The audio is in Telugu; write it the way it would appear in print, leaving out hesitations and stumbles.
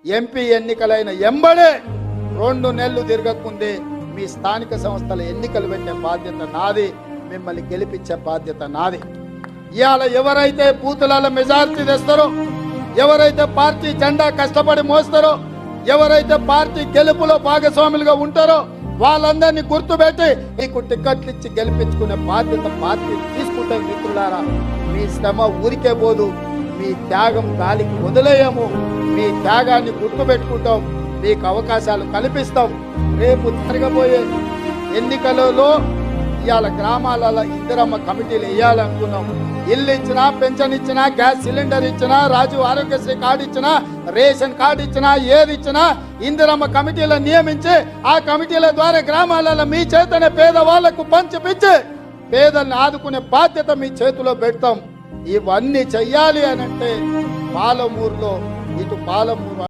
ఎంపీ ఎన్నికలైన ఎంబడే 2 నెలలు తిరగకుందే మీ స్థానిక సంస్థల ఎన్నికలు పెట్టే బాధ్యత నాది, మిమ్మల్ని గెలిపించే బాధ్యత నాది. ఇవాళ ఎవరైతే బూతుల మెజారిటీ తెస్తారో, ఎవరైతే పార్టీ జెండా కష్టపడి మోస్తారో, ఎవరైతే పార్టీ గెలుపులో భాగస్వాములుగా ఉంటారో వాళ్ళందరినీ గుర్తుపెట్టి మీకు టికెట్లు ఇచ్చి గెలిపించుకునే బాధ్యత పార్టీ తీసుకుంటే మిత్రులారా, మీ శ్రమ ఊరికే పోదు, మీ త్యాగం గాలికి వదిలేయము. మీ త్యాగాన్ని గుర్తుపెట్టుకుంటాం, మీకు అవకాశాలు కల్పిస్తాం. రేపు జరగబోయే ఎన్నికలలో ఇవాళ గ్రామాలలో ఇందిరమ్మ కమిటీలు వేయాలనుకున్నాం. ఇల్లు ఇచ్చినా, పెన్షన్ ఇచ్చినా, గ్యాస్ సిలిండర్ ఇచ్చినా, రాజీవ్ ఆరోగ్యశ్రీ కార్డు ఇచ్చినా, రేషన్ కార్డు ఇచ్చినా, ఏది ఇచ్చినా ఇందిరమ్మ కమిటీలను నియమించి ఆ కమిటీల ద్వారా గ్రామాలలో మీ చేతనే పేదవాళ్లకు పంచిపించి పేదల్ని ఆదుకునే బాధ్యత మీ చేతిలో పెడతాం. ఇవన్నీ చెయ్యాలి అని అంటే పాలమూరులో, ఇటు పాలమూరు